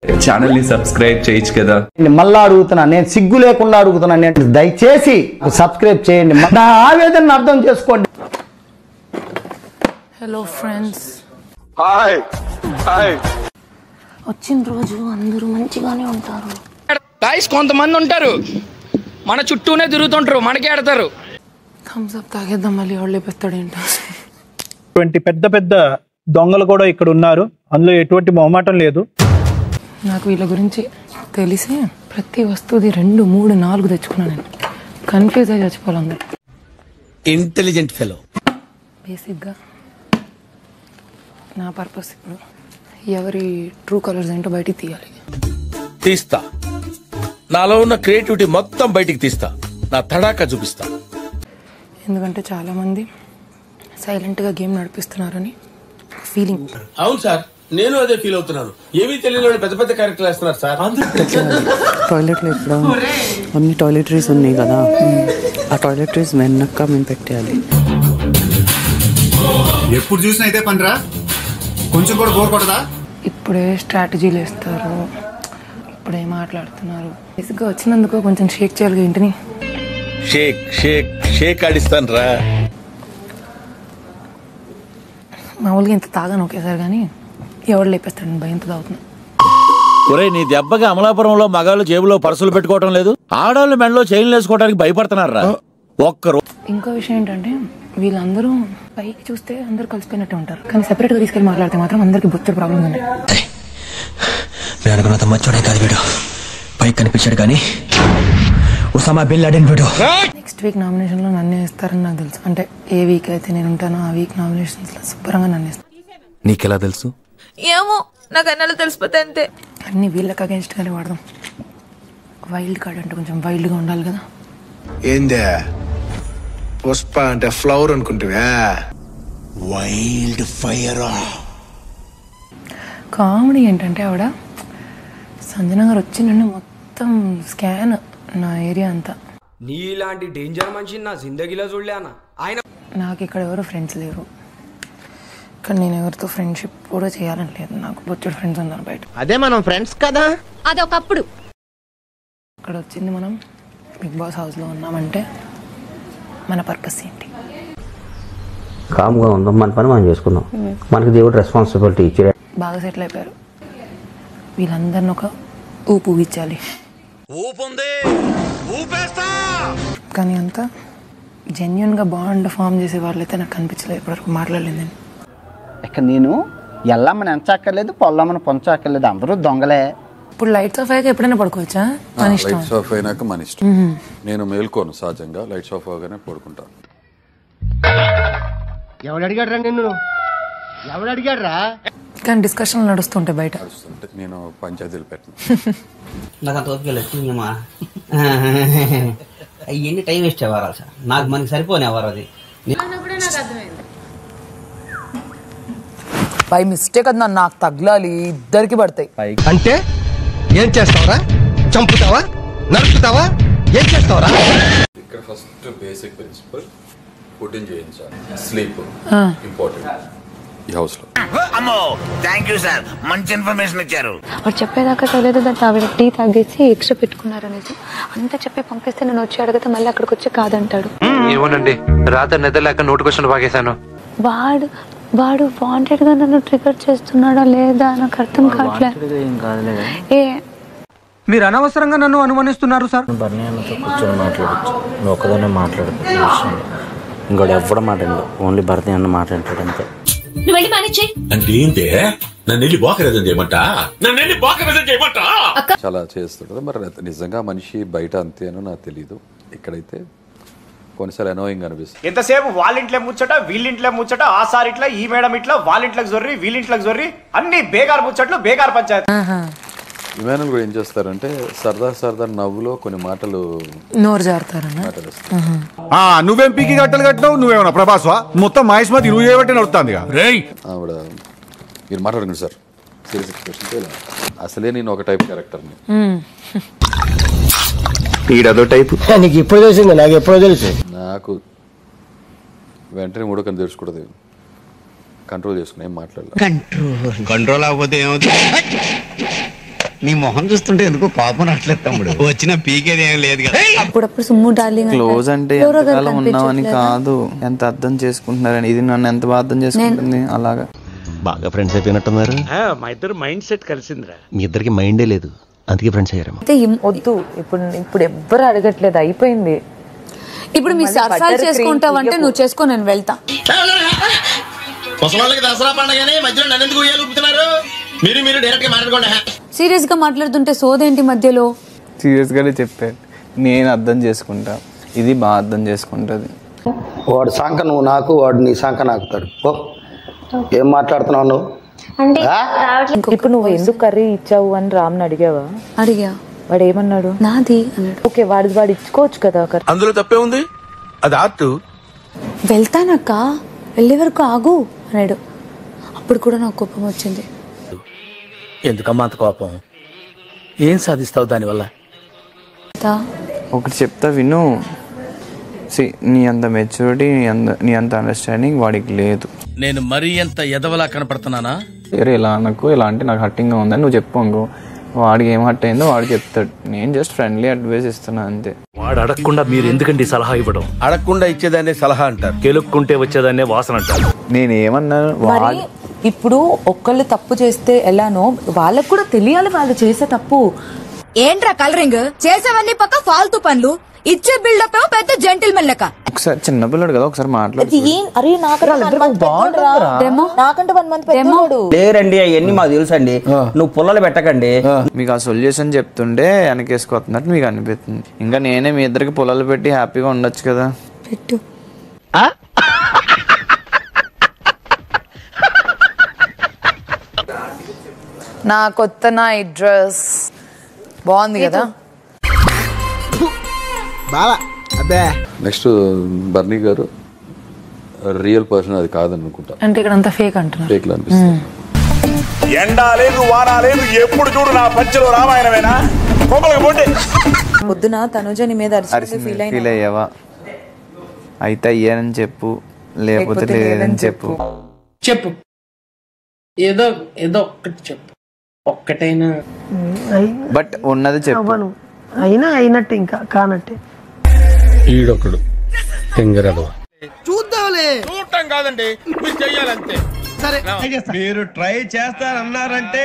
Channel ని subscribe చేయొచ్చు కదా. మళ్ళా అడుగుతున్నా, నేను సిగ్గు లేకుండా అడుగుతున్నాను, దయచేసి సబ్స్క్రైబ్ చేయండి, నా ఆవేదన అర్థం చేసుకోండి. Hello friends, hi hi. వచ్చిన రోజు అందరూ మంచిగానే ఉంటారు. గాయ్స్ కొంతమంది ఉంటారు మన చుట్టూనే తిరుగుతుంటారు, మనకే ఆడతారు. థమ్స్ అప్ తాగేద్దాం, మళ్ళీ వాళ్ళే పెడతాడేంటో. ఇటువంటి పెద్ద పెద్ద దొంగలు కూడా ఇక్కడ ఉన్నారు, అందులో ఎటువంటి మొహమాటం లేదు. నాకు వీళ్ళ గురించి తెలిసి ప్రతి వస్తువుది 2, 3, 4 తెచ్చుకున్నాను. నేను కన్ఫ్యూజ్ అయ్యి చచ్చిపోవాలి అందరు. Intelligent fellow. బేసిక్గా నా పర్పస్ ఇప్పుడు ఎవరి ట్రూ కలర్స్ ఏంటో బయటికి తీయాలి. తీస్తా, నాలో ఉన్న క్రియేటివిటీ మొత్తం బయటికి తీస్తా, నా తడాకా చూపిస్తా. ఎందుకంటే చాలామంది సైలెంట్గా గేమ్ నడిపిస్తున్నారని ఫీలింగ్. అవును సార్, నేను అదే ఫీల్ అవుతున్నాను. ఏమీ తెలియని పెద్ద పెద్ద క్యారెక్టర్లు వేస్తున్నారు సార్. టాయిలెట్లో ఇప్పుడు అన్ని టాయిలెటరీస్ ఉన్నాయి కదా, ఆ టాయిలెటరీస్ వెనక్క మేము పెట్టేయాలి. ఎప్పుడు చూసినా అయితే పనిరా, కొంచెం కూడా బోర్ కొట్టదా? ఇప్పుడే స్ట్రాటజీలు వేస్తారు, ఇప్పుడే మాట్లాడుతున్నారు. బేసిక్గా వచ్చినందుకు కొంచెం షేక్ చేయాలి ఇంటిని. షేక్ షేక్ షేక్ ఆడిస్తాను రా. మామూలుగా ఇంత తాగాను ఒకేసారి, కానీ ఎవడు లేపేస్తాడు భయంతో తాగుతున్నా. ఒరే, నీ దెబ్బకి అమలాపురంలో మగాళ్ళు జేబులో పర్సులు పెట్టుకోవడం లేదు, ఆడవాళ్ళు మెడలో చైన్లు వేసుకోవడానికి భయపడుతున్నారా ఒక్కరు. ఇంకో విషయం ఏంటంటే వీళ్ళందరూ పైకి చూస్తే అందరూ కలిసిపోయినట్టు ఉంటారు, కానీ సెపరేట్గా తీసుకెళ్ళి మాట్లాడితే మాత్రం అందరికి బొచ్చడు ప్రాబ్లమ్స్ ఉన్నాయి. నేను అనుకున్నంత మంచోడే కాదు వీడు, పైకి కనిపించాడు కానీ ఉసామా బిన్ లాడెన్ వీడు. నెక్స్ట్ వీక్ నామినేషన్లో నన్నే ఇస్తారని నాకు తెలుసు. అంటే ఏ వీక్ అయితే నేను ఉంటానో ఆ వీక్ నామినేషన్స్లో శుభ్రంగా నన్ను ఇస్తాను. నీకెలా తెలుసు? ఏమో, నాకు అన్నలు తెలిసిపోతే అంతే. అన్ని వీళ్ళకి అగేన్స్ట్ గానే వాడదాం. వైల్డ్ కార్డ్ అంటే కొంచెం వైల్డ్గా ఉండాలి కదా. ఏందే పుష్ప అంటే ఫ్లవర్ అనుకుంటువా? Wild fire. కామెడీ ఏంటంటే ఆవిడ సంజన గారు వచ్చి నన్ను మొత్తం స్కాన్ నా ఏరియా అంతా. నీలాంటి డేంజర్ మనిషిని నా జిందగీలో చూడలే అన్న. ఆయన నాకు ఇక్కడ ఎవరు ఫ్రెండ్స్ లేరు, కానీ నేను ఎవరితో ఫ్రెండ్షిప్ కూడా చేయాలని లేదు. నాకు బొచ్చడు ఫ్రెండ్స్ ఉన్నారు బయట. అదే మనం ఫ్రెండ్స్ కదా. అదొకప్పుడు. ఇక్కడ వచ్చింది మనం బిగ్ బాస్ హౌస్లో ఉన్నామంటే మన పర్పస్ ఏంటి? కామ్గా ఉందాం, మన పని మనం చేసుకుందాం, మనకి దేవుడు రెస్పాన్సిబిలిటీ ఇచ్చాడు. బాగా సెటిల్ అయిపోయారు. వీళ్ళందరిని ఒక ఊపు ఊపించాలి. కానీ అంతా జెన్యున్గా బాండ్ ఫామ్ చేసే వాళ్ళైతే నాకు కనిపించలేదు, ఇప్పటివరకు మాట్లాడలేదు నేను. ఇక నేను ఎల్లమ్మని ఎంచక్కర్లేదు, పొల్లమ్మని పొంచక్కర్లేదు, అందరూ దొంగలే. ఇప్పుడు లైట్స్ ఆఫ్ అయ్యాక ఎప్పుడైనా పడుకోవచ్చా? మన ఇష్టం. లైట్స్ ఆఫ్ అయినాక మన ఇష్టం. నేను మేల్కోను, సహజంగా లైట్స్ ఆఫ్ అవగానే పడుకుంటాను. ఎవడు అడిగాడు రా నిన్ను? ఎవడు అడిగాడు రా? కానీ డిస్కషన్లు నడుస్తుంటాయి బయట. నేను పంచాయతీలు పెట్టను. నాకు అంత ఓపిక లేదు. అవన్నీ టైం వేస్ట్ అవ్వాలి సార్, నాకు మనకి సరిపోని అవ్వరు. అది బై మిస్టేక్ అది నాకు తగలాలి, ఇద్దరికి పడతాయి. అంటే ఏం చేస్తావరా? చంపుతావా? నరుకుతావా? ఏం చేస్తావరా? ఇక్కడ ఫస్ట్ బేసిక్ ప్రిన్సిపల్ ఫుడ్ చేయించాలి, స్లీప్ ఇంపార్టెంట్ ఈ హౌస్ లో. అమ్మో, థాంక్యూ సార్, మంచి ఇన్ఫర్మేషన్ ఇచ్చారు. వాడు చెప్పేదాకా తెలియదు, దాంట్లో ఆవిడ టీ తాగేసి ఎక్స్ట్రా పెట్టుకున్నారనేసి అంతా చెప్పి పంపిస్తే నేను వచ్చి అడిగితే మళ్ళీ అక్కడికి వచ్చి కాదంటాడు. ఏమోనండి, రాత్రి నిద్రలేక నోటిఫికేషన్ బాగేశాను. వాడు వాంటెడ్ గా నన్ను ట్రిగర్ చేస్తున్నాడా లేదా నాకు అర్థం కావట్లేదు. మీరు అనవసరంగా నన్ను అనుమానిస్తున్నారు సార్. బర్నీ అన్నతో కూర్చొని మాట్లాడచ్చు, నువ్వు ఒక్కదానే మాట్లాడదు, ఇంకోటి ఎవ్వడం మాట్లాడు, ఓన్లీ భర్తీ అన్న మాట్లాడతాడు అంతే. అంటే ఏంటే నన్ను వెళ్ళి బోకరేజం చేయమంటా? చాలా చేస్తుంటది. మరి నిజంగా మనిషి బయట అంతేనో నాకు తెలీదు. ఇక్కడైతే కొన్నిసార్లు అనోయింగ్ అనిపిస్తుంది. ఎంతసేపు వాళ్ళింట్లో ముచ్చట, వీళ్ళింట్లో ముచ్చట, ఆ సార్ ఇట్లా, ఈ మేడం ఇట్లా, వాళ్ళింట్లోకి జొర్రి, వీళ్ళింట్లోకి జొర్రి, అన్ని బేగారు ముచ్చట్లు, బేగారు పంచాయతీ. విమానం కూడా ఏం చేస్తారంటే సరదా సరదా నవ్వులో కొన్ని మాటలు నోరు జారుతారన్నా. నువ్వేం పీకి గట్టలు కట్టినావు? నువ్వేమన్నా ప్రభాస్వా? మొత్తం మహేష్మతి నువ్వు ఏమంటే నడుతుంది. ఆవిడ మీరు మాట్లాడండి సార్, సీరియస్ ఎక్స్ప్రెషన్. అసలే నేను ఒక టైప్ క్యారెక్టర్ని, ఈడదో టైప్. నీకు ఎప్పుడు తెలిసింది? నాకు ఎప్పుడో తెలుసు. నాకు వెంటనే మూడో కని తెరుచుకూడదు, కంట్రోల్ చేసుకుని ఏం మాట్లాడలేదు. కంట్రోల్ అవ్వదు. ఏమవుతుంది? నీ మొహం చూస్తుంటే ఎందుకో కోపం రావట్లేదు తమ్ముడు. వచ్చిన పీకేది ఏం లేదు కదా. అప్పుడప్పుడు సుమ్ము డార్లింగ్ క్లోజ్ అంటే ఎంతకాలం ఉన్నామని కాదు, ఎంత అర్థం చేసుకుంటున్నారని. ఇది నన్ను ఎంత బాగా అర్థం చేసుకుంటుంది. అలాగా బాగా ఫ్రెండ్స్ అయిపోయినట్టున్నారు. మా ఇద్దరు మైండ్ సెట్ కలిసిందిరా. మీ ఇద్దరికి మైండే లేదు, అందుకే ఫ్రెండ్స్ అయ్యారేమో. అయితే వద్దు, ఇప్పుడు ఎవ్వరు అడగట్లేదు, అయిపోయింది. ఇప్పుడు మీ సరసాలు చేసుకుంటావంటే నువ్వు చేసుకో, నేను వెళ్తా. దసరా పండుగనే మధ్యలో నన్ను ఎందుకు ఊపుతున్నారు? మీరు డైరెక్ట్ గా మాట్లాడుకోండి. సీరియస్ గా మాట్లాడుతుంటే సోదేంటి మధ్యలో? సీరియస్ గానే చెప్పాను, నేను అర్థం చేసుకుంటా, ఇది బాగా అర్థం చేసుకుంటది. వాడు సంక నువ్వు నాకు, వాడు నీ సంక నాకుతాడు. ఏం మాట్లాడుతున్నావు నువ్వు? ఇప్పుడు నువ్వు ఎందుకు కర్రీ ఇచ్చావు అని రామ్ని అడిగావా? అడిగా. వాడు ఏమన్నాడు? నాది అన్నాడు. ఓకే, వాడు ఇచ్చుకోవచ్చు కదా కర్రీ. అందులో తప్పే ఉంది, అది ఆర్ట్. వెళ్తానక్క, వెళ్ళే వరకు ఆగు అన్నాడు. అప్పుడు కూడా నాకు కోపం వచ్చింది. ఎందుకమ్మా అంత కోపం? ఏం సాధిస్తావు దానివల్ల? ఒకటి చెప్తా విను. నీ అంత మెచ్యూరిటీ, నీ అంత అండర్స్టాండింగ్ వాడికి లేదు. నేను మరీ ఎంత ఎదవలా కనపడుతున్నానా? వేరే ఇలా అనకు, ఇలా అంటే నాకు హట్టింగ్గా ఉందని నువ్వు చెప్పు అనుకో. వాడికి ఏం హట్ అయిందో వాడు చెప్తాడు. నేను జస్ట్ ఫ్రెండ్లీ అడ్వైస్ ఇస్తున్నా అంతే. వాడు అడగకుండా మీరు ఎందుకండి సలహా ఇవ్వడం? అడగకుండా ఇచ్చేదాన్ని సలహా అంటారు, కెలుక్కుంటే వచ్చేదాన్నే వాసన అంటారు. నేను ఏమన్నాను? ఇప్పుడు ఒక్కళ్ళు తప్పు చేస్తే ఎలానో వాళ్ళకు కూడా తెలియాలి వాళ్ళు చేసే తప్పు. ఏంట్రా కలరింగ్ చేసేవన్నీ పక్క ఫాల్తూ పనులు, ఇచ్చే బిల్డప్ ఏమో పెద్ద జెంటిల్మెన్ లెక్క. ఒకసారి చిన్నపిల్లడు కదా, ఒకసారి మాట్లాడు. లేరండి అవన్నీ మాకు తెలుసు అండి, నువ్వు పుల్లలు పెట్టకండి. మీకు ఆ సొల్యూషన్ చెప్తుంటే వెనకేసుకొస్తున్నట్టు మీకు అనిపిస్తుంది. ఇంకా నేనే మీ ఇద్దరికి పొలాలు పెట్టి హ్యాపీగా ఉండొచ్చు కదా. పెట్టు. నా కొత్త నైట్ డ్రెస్ బాగుంది కదా. నెక్స్ట్ బర్నీ గారు రియల్ పర్సన్ అది కాదనుకుంటా. అంటే ఇక్కడ అంతా ఫేక్ అంటున్నారు. ఫేక్ లా అనిపిస్తుంది. ఎండా లేదు వానా లేదు, ఎప్పుడు చూడు నా పంచలో రామాయణమేనా? పొద్దున తనుజని మీద ఫీల్ అయ్యావా? అయితే అయ్యానని చెప్పు, లేకపోతే లేదని చెప్పు. చెప్పు, ఏదో ఒక్కటి చెప్పు, ఒక్కటైనా. బట్ ఉన్నది చెప్పు. అయినా అయినట్టు, ఇంకా కానట్టే. ఈడొకడు చూద్దాంలే, చూడటం కాదండి, మీరు చెయ్యాలంతే. సరే, మీరు ట్రై చేస్తారన్నారంటే